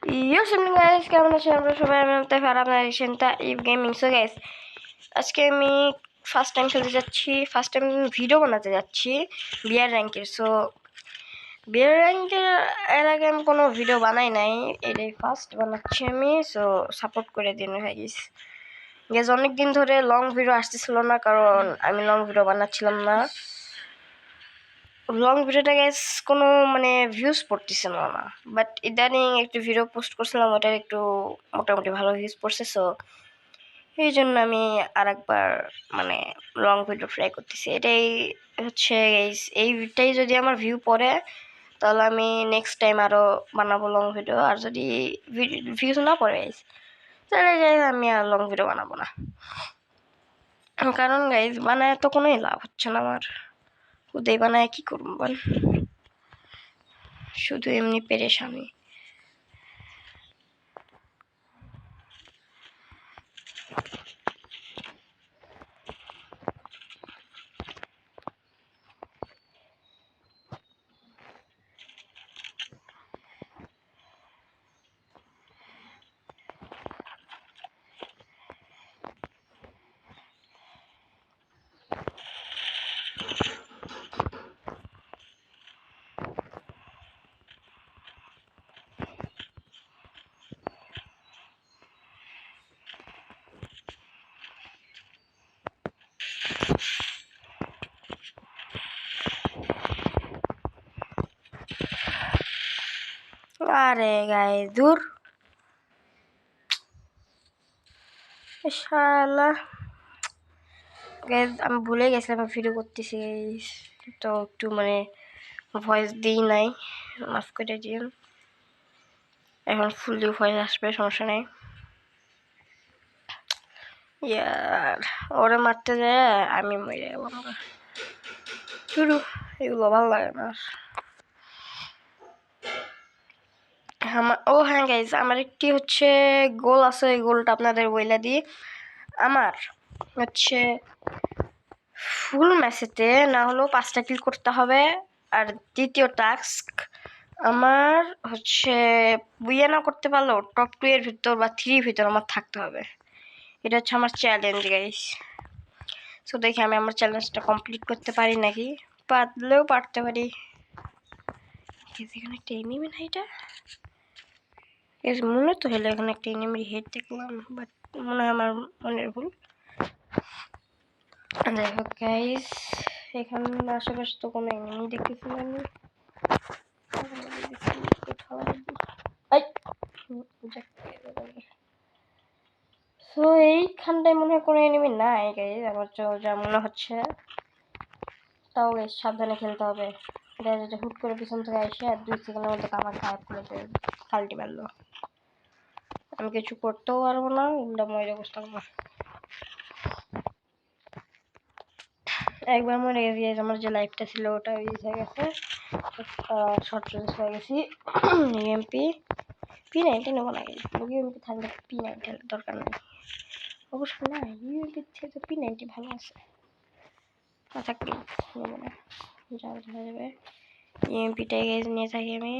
Yo soy guys, কেমন আছেন আমরা সবাই? আমি তারপর আপনার রিসেন্টটা ইভ গেমিং। সো গাইস, আজকে আমি ফার্স্ট টাইম খেলতে যাচ্ছি, ফার্স্ট টাইম ভিডিও বানাতে যাচ্ছি বিয়ার র্যাঙ্কের। সো বিয়ার র্যাঙ্কের এর আগে আমি কোনো ভিডিও বানাই নাই, এটাই ফার্স্ট বানাচ্ছি আমি। সো সাপোর্ট করে দিন গাইস। গাইস অনেক দিন ধরে লং ভিডিও আসতেছিল না, কারণ আমি লং ভিডিও বানাচ্ছিলাম না। লং ভিডিওটা গাইস কোনো মানে ভিউজ পড়তেছিল না, বাট ইদানিং একটু ভিডিও পোস্ট করছিলাম, ওটার একটু মোটামুটি ভালো ভিউজ পড়ছে। সো এই জন্য আমি আর একবার মানে লং ভিডিও ট্রাই করতেছি। এটাই হচ্ছে এইটাই যদি আমার ভিউ পড়ে তাহলে আমি নেক্সট টাইম আরও বানাবো লং ভিডিও। আর যদি ভিউজ না পড়ে তাহলে আমি আর লং ভিডিও বানাবো না, কারণ গাইজ বানায় তো কোনোই লাভ হচ্ছে না আমার। উদয় বানায় কি করবো বল, শুধু এমনি পেরেশানি। আরে গায়ে দূর শালা, গাইজ আমি ভুলে গেছিলাম ভিডিও করতেছি গাইজ, তো একটু মানে ভয়েস দিই নাই, মাফ করে দিন। এখন ফুললি ভয়েস আসবে, সমস্যা নেই। ইয়ার ওরে মারতে যায় আমি মরে গেলাম। শুরু এগুলো ভালো লাগে না। ও হ্যাঁ গাইজ, আমার একটি হচ্ছে গোল আছে, ওই গোলটা আপনাদের বইলা দিই। আমার হচ্ছে ফুল ম্যাচেতে না হলেও 5টা কিল করতে হবে। আর দ্বিতীয় টাস্ক আমার হচ্ছে বুইয়া না করতে পারলেও টপ 2 এর ভিতর বা 3 ভিতর আমার থাকতে হবে। এটা হচ্ছে আমার চ্যালেঞ্জ গাইস। সো দেখি আমি আমার চ্যালেঞ্জটা কমপ্লিট করতে পারি নাকি, পারলেও পারতে পারি। এখানে একটা এনিমি না, এটা মনে তো হলো এখানে একটা এনিমির হেড দেখলাম, বাট মনে হয় আমার মনের ভুল। যাই হোক গাইস, এখানে আশেপাশে তো কোনো এনিমি দেখতেছি না আমি। সো এইখানটায় মনে হয় কোনো এনিমি নাই গাইস, আমার যা মনে হচ্ছে। তাও গাইস সাবধানে খেলতে হবে। এটা হুট করে পিছন থেকে এসে 2 সেকেন্ডের মধ্যে কাভার খারাপ করে দেবে, ফাল্টি মারলো। আমি কিছু করতেও পারবো না, উল্টা মরে বসতে পারবো। একবার মরে গেছি, আমার যে লাইফটা ছিল ওটা ইউজ হয়ে গেছে, শর্ট রেঞ্জ হয়ে গেছি। ইউএমপি P90 নেবো না, ইউএমপি থাকলে P90 দরকার নেই অবশ্য। না, ইউএমপি থেকে তো P90 ভালো আছে, না থাকলে নেবো না, যা দেখা যাবে। ইউএমপিটাই নিয়ে থাকি আমি।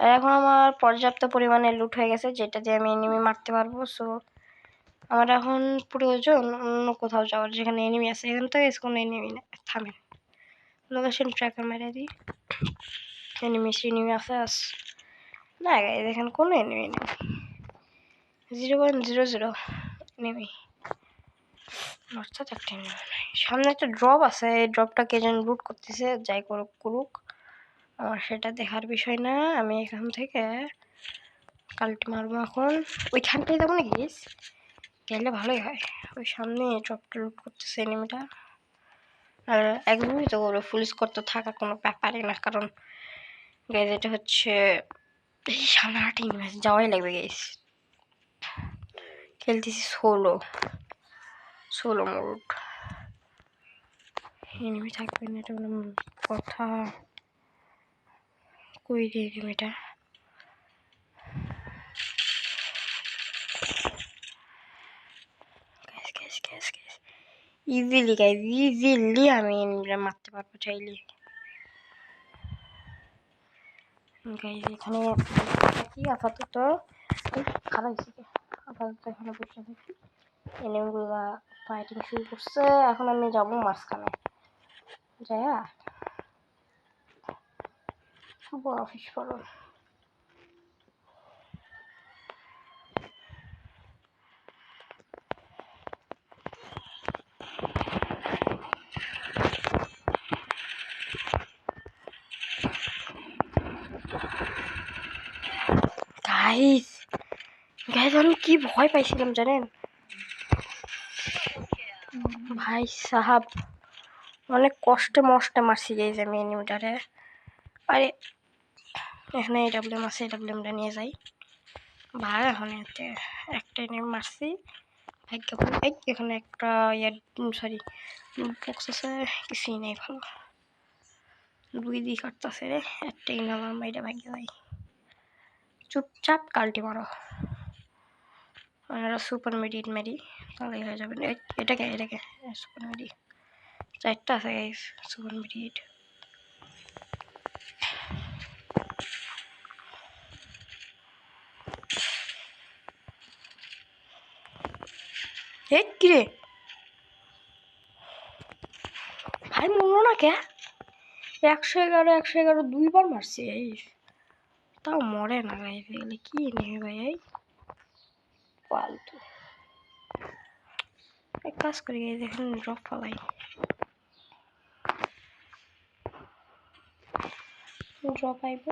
আর এখন আমার পর্যাপ্ত পরিমাণে লুট হয়ে গেছে, যেটা দিয়ে আমি এনিমি মারতে পারবো। সো আমার এখন প্রয়োজন অন্য কোথাও যাওয়ার, যেখানে এনিমি আছে। এখান থেকে কোনো এনিমি না, থামেন লোকেশন ট্র্যাকার মেরে দিই। এনিমি আছে না গাইজ, এখানে কোনো এনিমি নেই। 0.00 এনিমি, অর্থাৎ একটা এনিমি নাই। সামনে একটা ড্রপ আছে, এই ড্রপটা কে যেন লুট করতেছে, যাই করুক করুক, আমার সেটা দেখার বিষয় না। আমি এখান থেকে কালটি মারবো এখন। ওইখানটায় যাবো নাকি গেলে ভালোই হয়। ওই সামনে ড্রপটা লুট করতেছে এনিমিটা। আর একদমই তো ওরা ফুল স্কোর তো থাকার কোনো ব্যাপারই না, কারণ গাইজ এটা হচ্ছে এই সামনে আটি ম্যাচ যাওয়াই লাগবে গাইজ। খেলতেছি সোলো মোড, এনিমি থাকবে না, এটা কোনো কথা? কই রে এনিমিটা? ইজিলি গাইজ, ইজিলি আমি এনিমিটা মারতে পারবো চাইলে। গাইজ এখানে থাকি আপাতত। খারাপ হয়েছে আপাতত এখানে বসে থাকি। এনিমিগুলা ফাইটিং শুরু করছে। এখন আমি যাবো মাঝখানে যাইয়া বড় ফিস করো। গাইস গাইস আমি কি ভয় পাইছিলাম জানেন ভাই সাহাব, অনেক কষ্টে মষ্টে মারছি গাইস আমি এনিমিটারে। আরে এখানে এডাব্লিউএম আছে, এডাব্লিউএমটা নিয়ে যাই ভাই। এখন এতে একটা এনিমি মারছি ভাগ্য ভালো। এখানে একটা সরি বক্স আছে, কিছুই নেই ভালো। দুই দিক কাটতেছে রে, একটা ইনামার মাইটা ভাগ্য যাই। চুপচাপ কাল্টি মারো, সুপার মেডিট মেরি তাহলে হয়ে যাবে। এটাকে এটাকে সুপার মেডি চারটা আছে গাইস সুপার মেডিট। কিরে ভাই মরলো না কে? 111 দুইবার মারছি গাইস, তাও মরে না গাইস। এগুলো কি নেবে ভাই? এই ফালতু এক কাজ করি গাইস, এখানে ড্রপ ফেলাই। ড্রপ আইব,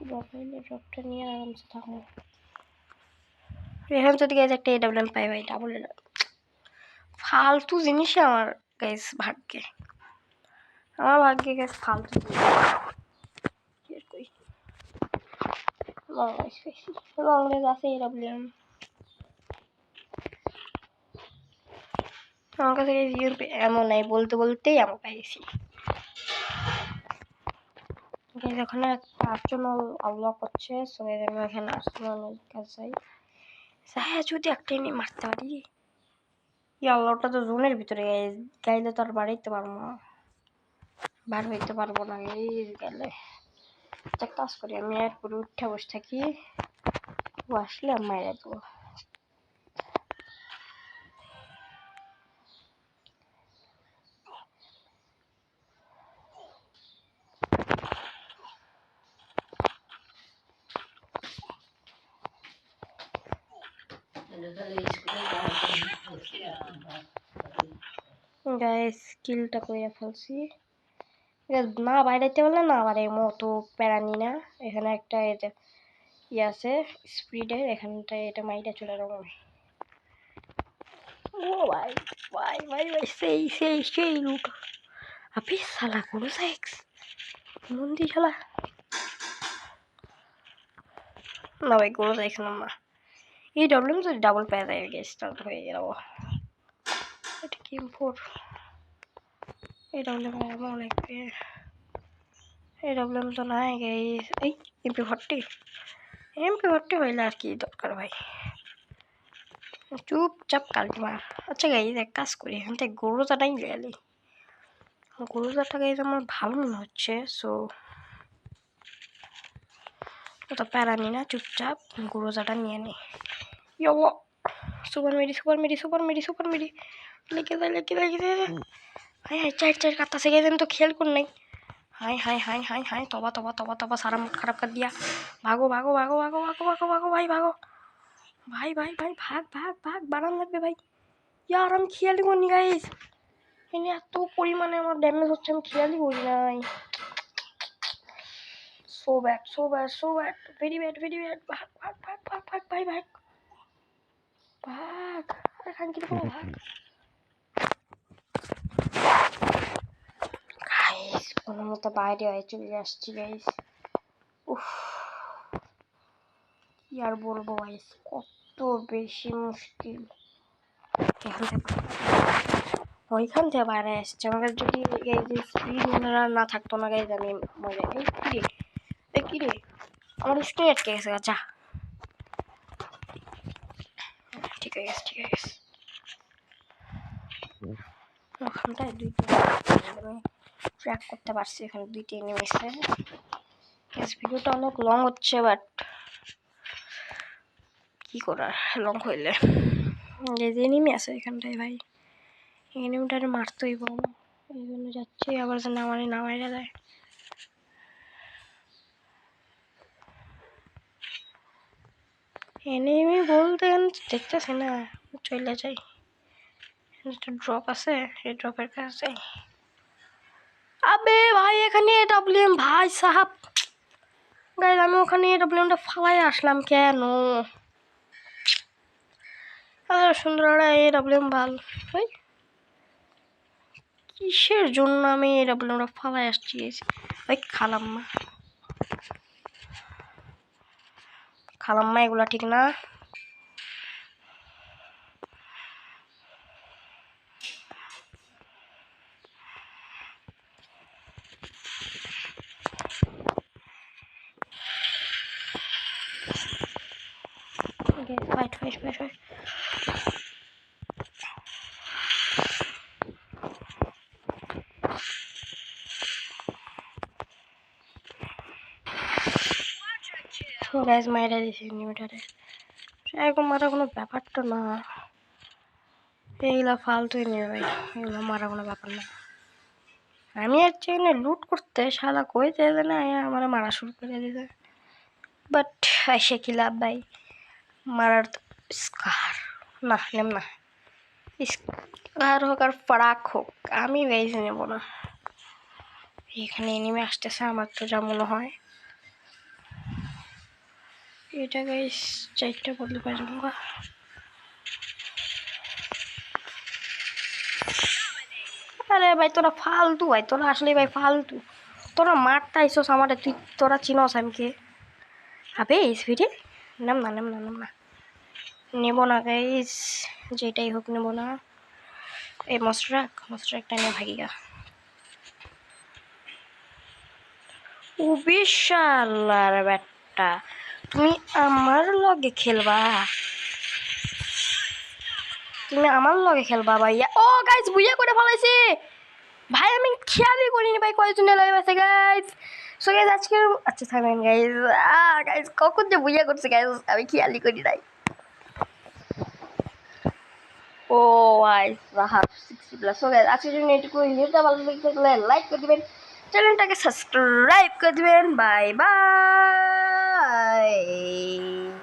ড্রপ আইলে ড্রপটা নিয়ে আরামসে থাকবো। এখন যদি গাইস একটা এডাব্লিউএম পাই ভাই, ডাবল ফালতু জিনিসই আমার গাইস ভাগ্যে, আমার ভাগ্যে গাইস ফালতু লংরেঞ্জ আছে এডাব্লিউএম আমার কাছে। এমন নাই বলতে বলতেই আমি পাইছি। এখানে একটা আর্সেনাল আনলক হচ্ছে, সো এখানে আর্সেনালের কাছে যাই যদি একটা এনে মারতে পারি। এই আনলকটা তো জোনের ভিতরে গাইলে তো আর বাড়াইতে পারবো না, বার হইতে পারবো না এই গেলে। একটা কাজ করি, আমি এরপরে উঠে বসে থাকি, ও আসলে আমি মাইরা দেবো। গাইস কিলটা করে ফেলছি। না বাইরেতে বলে না বাড়ে মতো প্যারানি না। এখানে একটা এটা ইয়ে আছে স্পিডের, এখানটা এটা মাইটা চলে যাবো। ও ভাই ভাই ভাই ভাই সেই সেই সেই লুট। আপনি শালা কোনো সেক্স মন্দির শালা না ভাই, কোনো সেক্স না। এই ডব্লিউএম যদি ডাবল পেয়ে যায় স্টার্ট হয়ে যাবো। এটা কি ফোর এই ডব্লিউএম এমন লাগবে। এই ডব্লিউএম তো নাই গাইস। এই এমপি40 হইলে আর কি দরকার ভাই, চুপচাপ কালকে মার। আচ্ছা গাইস এক কাজ করি, এখান থেকে গরুজাটাই গেলি, গরুজাটা গাইস আমার ভালো মনে হচ্ছে। সো অত প্যারা নি না, চুপচাপ গরুজাটা নিয়ে নি। ইয়ো সুপার মেডি সুপার মেডি সুপার মেডি সুপার মেডি লেগে যায় লেগে যায় লেগে যায়। হাই হাই চার কাটতেছে গাইস, আমি তো খেয়াল করি নাই। हाय हाय हाय हाय हाय तोबा तोबा तोबा तोबा सारा मूड खराब कर दिया। भागो भागो भागो भागो भागो भागो भागो भाई भागो भाई भाई भाई भाग भाग भाग बारान লাগবে ভাই। यार আমি খেয়ালই করিনি গাইস, এনে এত পরিমাণে আমার ড্যামেজ হচ্ছে আমি খেয়ালই করি নাই। So bad so bad so bad very bad very bad. ভাগ ভাগ ভাগ ভাগ ভাগ ভাই ভাগ ভাগ। আরে খান কি করে ভাগ গাইস, কোনো মতো বাইরে হয়ে চলে আসছি গাইস। উফ কি আর বলবো গাইস, কত বেশি মুশকিল। ওইখান থেকে বাইরে আসছে আমাকে। যদি এই যে স্ক্রিন না থাকতো না গাইস আমি মজা। এই কি রে আমার স্ক্রিন আটকে গেছে। আচ্ছা ঠিক হয়ে গেছে ঠিক হয়ে গেছে। ওখানটায় দুইটা আমি ট্র্যাক করতে পারছি, এখানে দুইটা এনিমি আছে। ভিডিওটা অনেক লং হচ্ছে বাট কি করার লং হইলে এই যে এনিমি আছে এখানটায় ভাই, এনিমিটারে মারতেই পাবো, এই জন্য যাচ্ছি। আবার যেন আমারই নামাইরা যায়। এনিমি বলতে দেখতেছি না, চলে যাই। একটা ড্রপ আছে, এই ড্রপের কাছে। আবে ভাই এখানে এডব্লিউএম, ভাই সাহাব গাইজ আমি ওখানে এডব্লিউএমটা ফালাই আসলাম কেন? সুন্দর এডব্লিউএম ভাল ভাই, কিসের জন্য আমি এডব্লিউএমটা ফালাই আসছি ভাই? খালাম্মা এগুলা ঠিক না। Fight fight fight fight. Gas মাইরা দিছি এনিমিটারে, এরকম মারা কোনো ব্যাপারটা না, এইগুলা ফালতুই নেবে ভাই, এগুলো মারা কোনো ব্যাপার না। আমি আর চাই না লুট করতে, শালা কই দেবে না আমার মারা শুরু করে দিতে। বাট এসে কি লাভ ভাই, মারার তো স্কার না নেম না, স্কার হোক আর ফারাক হোক আমি বেশি নেব না। এখানে এনিমে আসতেছে আমার তো যা মনে হয়। এটা গাইস চারটা বদলে পারবো। আরে ভাই তোরা ফালতু, ভাই তোরা আসলে ভাই ফালতু, তোরা মারটা আইসোস আমার, তুই তোরা চিনস আমি কে? আবে স্পিডে নাম না নাম না নাম না, নেব না গাইস, যেটাই হোক নেব না। এই মশরাকটা নিয়ে ভাগিগা। ও বিশালার ব্যাটটা, তুমি আমার লগে খেলবা? তুমি আমার লগে খেলবা ভাইয়া? ও গাইস বুইয়া করে ফলাইছে ভাই, আমি খেয়ালই করিনি ভাই কয়জন লাইভ আছে গাইস। সো গাইস আজকে আচ্ছা থাকবেন গাইস, গাইস কখন যে বুইয়া করছে গাইস আমি খেয়ালই করি নাই। ও ভাই রাহাত 60+। সো গাইস আজকের জন্য এটুকু, ভিডিওটা ভালো লাগলে লাইক করে দিবেন, চ্যানেলটাকে সাবস্ক্রাইব করে দিবেন। Bye bye.